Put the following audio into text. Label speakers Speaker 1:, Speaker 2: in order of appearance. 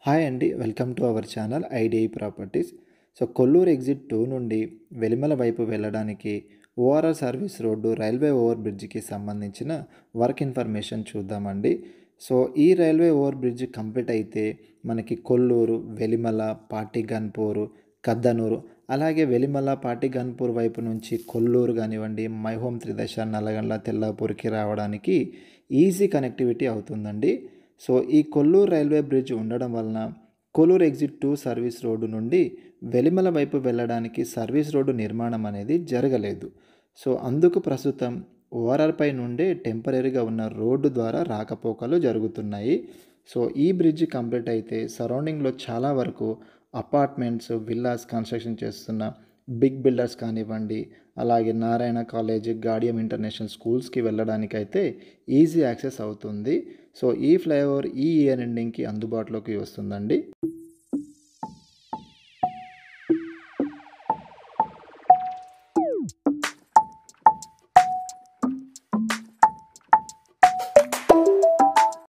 Speaker 1: Hi అండి. Welcome to our channel IDI properties. Kollur exit 2 నుండి వెలిమల వైపు వెళ్ళడానికి ORR service road railway over బ్రిడ్జ్‌కి సంబంధించిన వర్క్ ఇన్ఫర్మేషన్ చూద్దామండి. ఈ రైల్వే ఓవర్ బ్రిడ్జ్ కంప్లీట్ అయితే మనకి కొల్లూరు, వెలిమల, పాటిగన్పూరు, కద్దనూరు అలాగే వెలిమల, పాటిగన్పూర్ వైపు నుంచి కొల్లూరు కానివ్వండి, మై హోమ్ త్రిదశ, నల్లగండ్ల, తెల్లాపూర్‌కి రావడానికి ఈజీ కనెక్టివిటీ అవుతుందండి. ఈ కొల్లూరు రైల్వే బ్రిడ్జ్ ఉండడం వలన కొల్లూరు ఎగ్జిట్ 2 సర్వీస్ రోడ్డు నుండి వెలిమల వైపు వెళ్ళడానికి సర్వీస్ రోడ్డు నిర్మాణం అనేది జరగలేదు. అందుకు ప్రస్తుతం ఓఆర్ఆర్ పై నుండే టెంపరరీగా ఉన్న రోడ్డు ద్వారా రాకపోకలు జరుగుతున్నాయి. ఈ బ్రిడ్జ్ కంప్లీట్ అయితే సరౌండింగ్‌లో చాలా వరకు అపార్ట్మెంట్స్, విల్లాస్ కన్‌స్ట్రక్షన్ చేస్తున్న బిగ్ బిల్డర్స్ కానివ్వండి, అలాగే నారాయణ కాలేజ్, గాడియం ఇంటర్నేషనల్ స్కూల్స్‌కి వెళ్ళడానికైతే ఈజీ యాక్సెస్ అవుతుంది. ఈ ఫ్లైఓవర్ ఈ ఇయర్ ఎండింగ్‌కి అందుబాటులోకి వస్తుందండి.